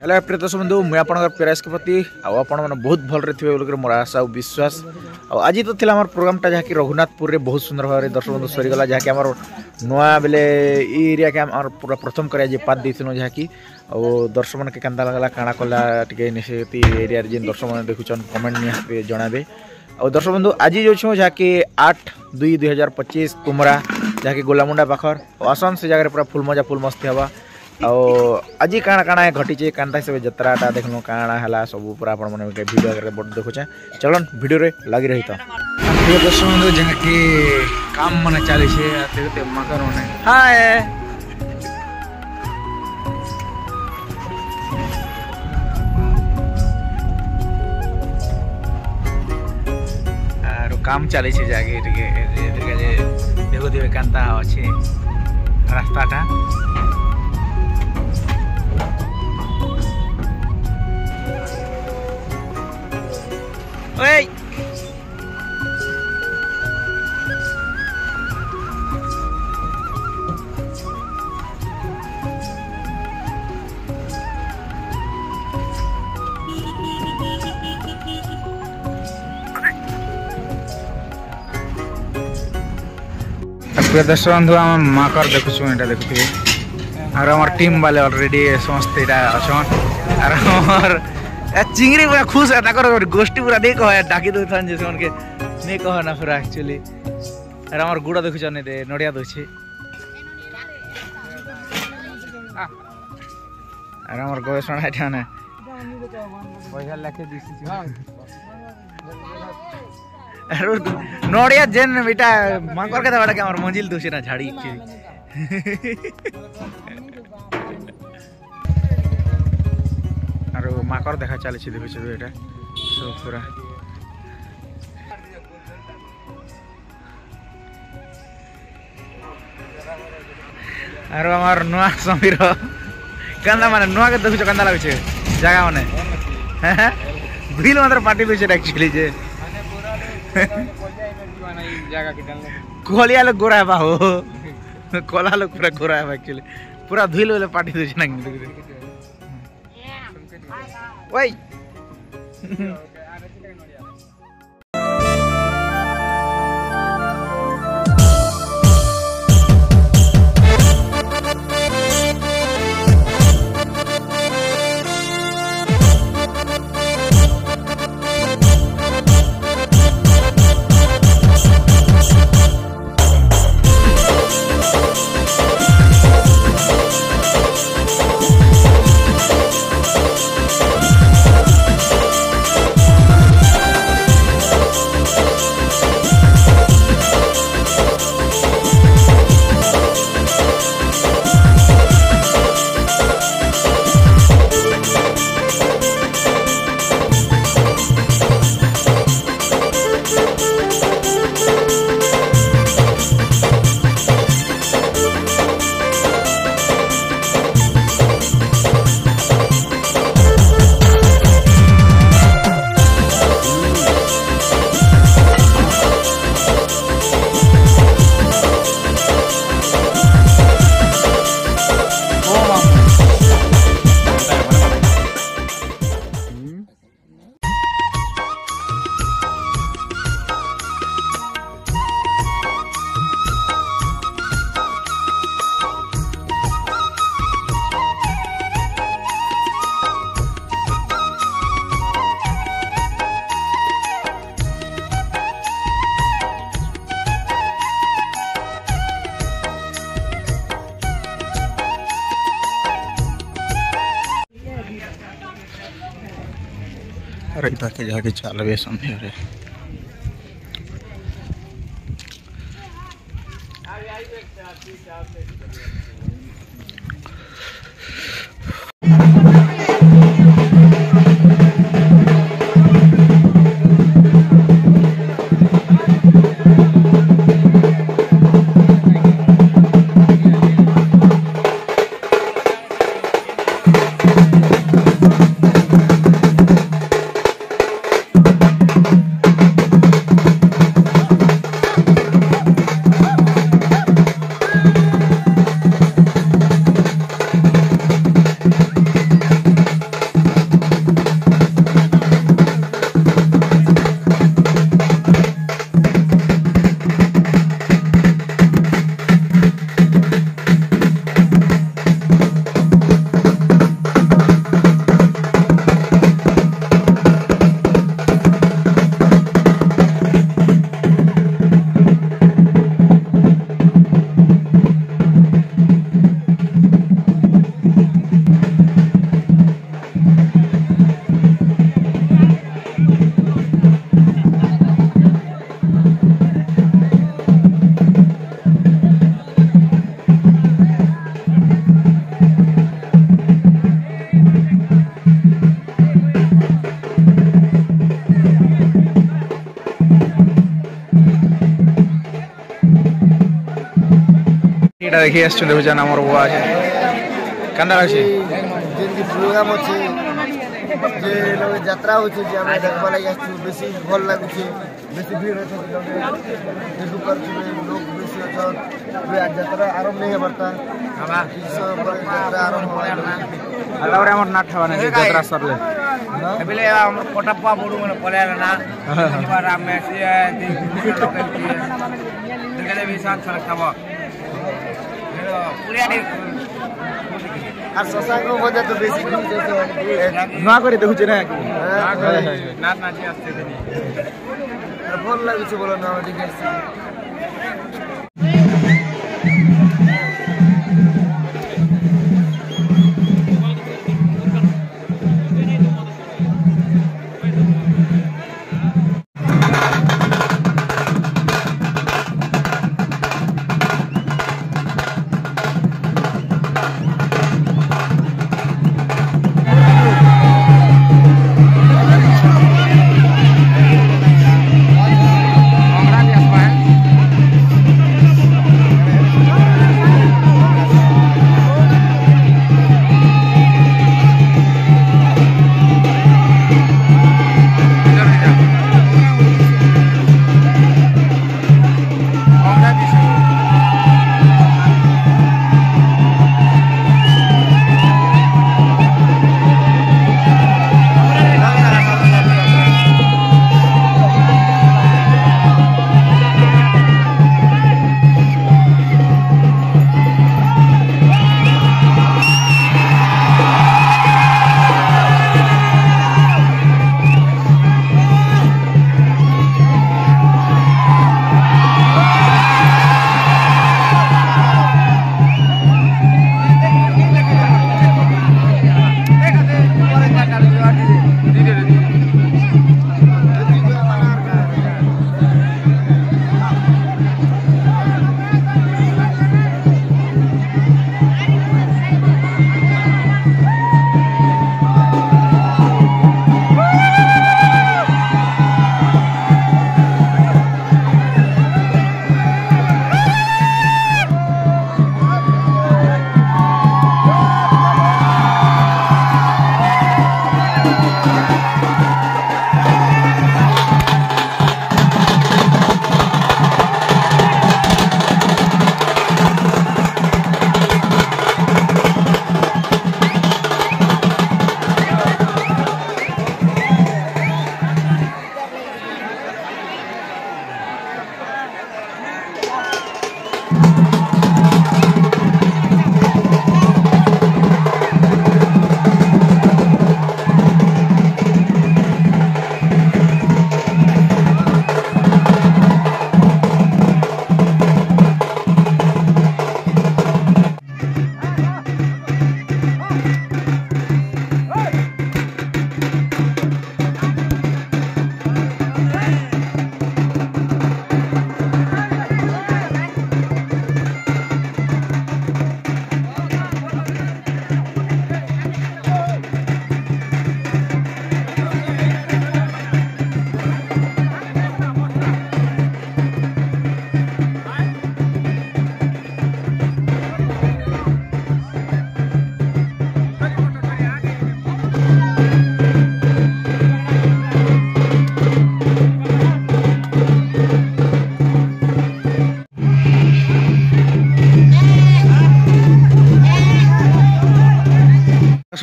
Hello प्रिय दर्शक बंधु मुझे आपंकर प्रयास के प्रति आपने बहुत भल थे मोर आशा और विश्वास आज तो थी आम प्रोग्रामटा जहाँकि रघुनाथपुर रे बहुत सुंदर भाव दर्शक बंधु सरीगला जहाँकि आम नुआ बेले एरिया के आम पूरा प्रथम कर पात देनु जहाँकि दर्शक मन के केन्ता लगला काଣା कला टे निश्चित एरिया जेन दर्शक मैंने देखुन कमेंट निहाती जनाबे और दर्शक बंधु आज जाऊँ जहाँकि 8/2/2025 कुमरा जहाँकि गोलामुंडा पाखर आसन से जगह पूरा फुल मजा फुल मस्ती हवा आज काଣା काଣା घटी कांता सब जत्राटा देखल काଣା है सब पूरा आपने भिडियो बड़ देखुचे चलन भिडियो रे लगी रही प्रिय दर्शक बंधु जहाँकि काम मन चली मकर मैंने हाय काम चली जाके देखुवे कांता अच्छे रास्ताटा Oi! प्रिय दर्शक बंधु आम माकर देखुछु एटा देखुथे और हमार टीम वाले ऑलरेडी समस्त एटा अछन और हमार चिंगरी पूरा खुश है ताकर गोष्ठी पूरा देख है डाकी दउथन जे मन के ने कह ना पूरा एक्चुअली और हमार गुड़ा देखु जने दे नडिया दोछे और हमार गोसण है ने पैसा लेके दिसी अरे नडिया जेन बेटा मांकर के दबाड़ा के हमार मंजिल दोछे ना झाड़ी और माकर देखा चली देखुचे ये सब पूरा और हमार नुआ समीर कंदा माने नुआ के देखुछ कंदा लागुचे जगह माने भील मात्र पार्टी बेचे एक्चुअली जे जगह के डालने कोलिया लोग गोरा है बाहो कोला लोग पूरा गोरा है एक्चुअली पूरा धुइल वाले पार्टी दोछ ना Wait. रही पाके जाके चलबे समय रे टा देखि आछन देखुछन हमर बुआ আছে कांदा আছে जेंदी प्रोग्राम আছে जे लोग यात्रा होছে जे हम देखबा लागि आछु बेसी भल लागुছে बेसी भीड़ होছে देखु पर लोग बेसी अछन वे यात्रा आरंभ नहीं हेबरता हां यात्रा आरंभ अलावरे हमर नाट हवा नहीं यात्रा सरले एबेले हम पटप्पा बोडू मन पलेला ना बार हम से देखले भी साथ फरक थाबो पूरा दे আর সসাঙ্গ মধ্যে তো বেশি না করে দেখুছে না নাচ নাচি আসছে আর ভালো লাগছে বলো না ওদিকে আসছে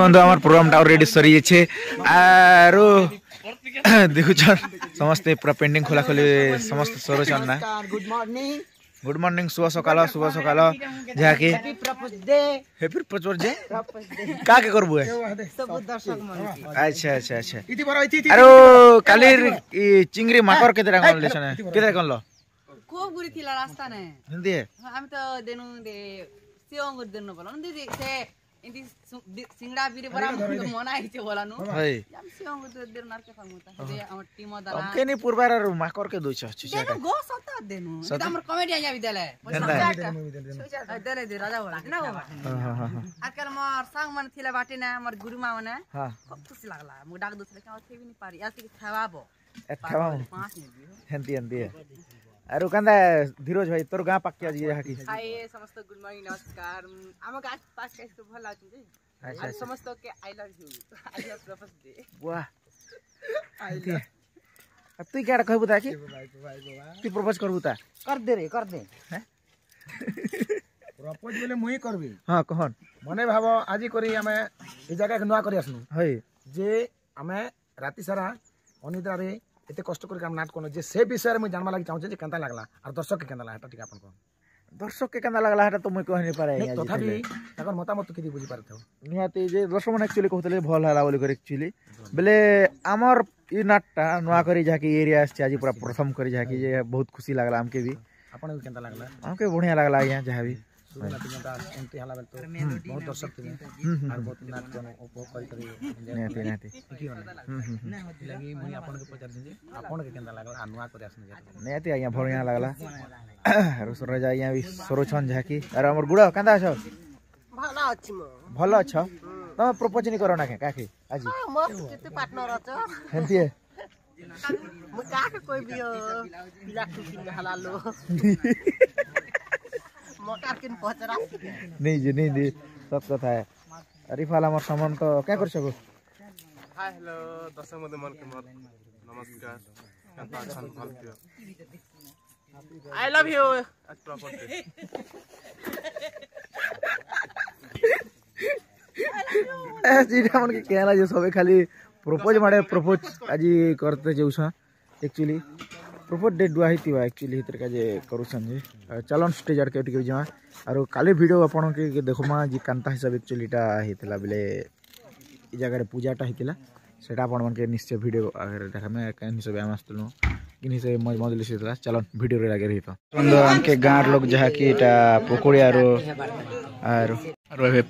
बंधु आम प्रोग्राम ऑलरेडी सरी जाइए आर देखुन समस्ते पूरा पेंडिंग खोला खोली समस्त सरुचन ना गुड मॉर्निंग शुभ सकाल जहाँकि हैप्पी प्रपोज डे का के करबु अच्छा अच्छा अच्छा आरो काली चिंगरी माकर केतरा कोन लेछन केतरा कोन लो खूब गुरी थिला रास्ता ने हिंदी हम तो देनु दे सेओंग देनु बोला दीदी से इंदी सिंगड़ा बिरे बरा मना आइছে बोलानु हई हम सेओंग देनु नार के फंगुता दे हम टीम दला अब के नि पूर्वार माकर के दोछ देनु गो सता देनु इदा हमर कॉमेडी आ विद्यालय देले दे राजा बोला ना बाबा आजकल मोर संग मन थिला बाटे ना हमर गुरुमा मने हां खूब खुशी लागला मु डाक दूसरे के थेबी नि पारी ऐसे खवाबो 5 मिनट हेंती हेंती आरो कंदा धीरज भाई तोर गां पाक्या जी हाकी हाय समस्त गुड मॉर्निंग नमस्कार हम गां पास के इसको भल लागछ जे आज समस्त के आई लव यू प्रपोज दे वाह तू क्या कहबू ता कि तू प्रपोज करबू ता कर दे हैं प्रपोज बोले मुई करबी हां कहन मने भाबो आजी करी हमें ई जगह के नुआ करी आसनु हई जे हमें राति सारा अनिद्रा रे एते कष्ट करी काम नाट कोनो जे से विषय रे मुई जानबा लागि चाहू जे केनता लागला और दर्शक के केनता लागला ठीक आपन को दर्शक के केनता लागला हटा तो मुई कहि नै पारे तथापि तकर मतामत किति बुझी पारथौ निहाती जे दर्शक मन एक्चुअली कहतले भल हला बोली कर एक्चुअली बेले हमर ई नाटटा नुआ करी जाके एरिया आछि आज पूरा प्रथम करी जाके जे बहुत खुशी लागला हमके भी आपन के केनता लागला हमके बढ़िया लागला यहां जहां भी एमती हाला बेल तो बहुत दर्शक थे और बहुत नाच को उपभोग करी निहाती लगी मुई आपन के पचार जे आपन के केनता लागला अनुवा करे आसन जे निहाती आया बढ़िया लागला रोसर जा आया भी सरोछन झाकी अरे हमर गुडा कांदा छ भला अछि म भलो छ तम प्रपोज नि करो ना के काकी आज मस्त केते पार्टनर अछ हेंती है म का के कोई भी पिला खुशी हलालो मोटर किन पचरा नहीं जी नहीं सब कथा है अरिफाल हमर सामान तो क्या कर सको हाय हेलो दर्शक मध्य मन के मत नमस्कार कंता छन भल के आई लव यू आज प्रॉपर्टी जीरा मन के कहला जे सबे खाली प्रपोज माडे प्रपोज आज करते जेउसा एक्चुअली प्रपोज डेट दुआ हितिबा एक्चुअली हितर का जे करूसन जे चलन स्टेज आड़ के टिके जमा आरो काले वीडियो आपण के देखोमा जे कांता हिसाब एक्चुअली टा हितला बेले ई जगह रे पूजाटा हितला सेटा आपण मन के निश्चय वीडियो अगर देखा में कहीं हिसाब हम आस्तनु किनि से मज मजली सितला चलन वीडियो रे लागे रहितो सुंदर हमके गांर लोग जहा कि एटा पकोड़ी आरो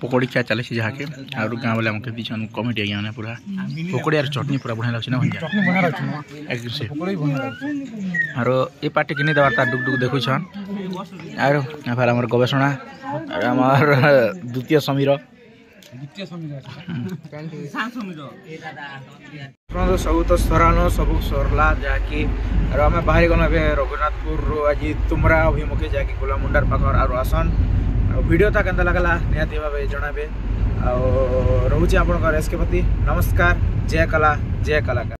पकोड़ी क्या चले छी जहा के आरो गांव वाला हमके बीचन कॉमेडी आया ना पूरा पकोड़ी और चटनी पूरा बढ़िया लागछ ना भैया चटनी बना रहछ न एकदम से पकोड़ी बना रहछ आरो ए पार्टी किनि देवार ता डुक डुक देखु छन आरो फार हमर गवेषणा और हमर द्वितीय समीर सब तो सरानो सब सरला जाकि और आम बाहरी गल रघुनाथपुर आज तुमरा अभिमुखे जाकि गोलामुंडार पाखर और आसन वीडियो ता केनता लागला निहाती भाबे जणाबे आ रहूची आपन एसके पति नमस्कार जय कला जय कलाकार।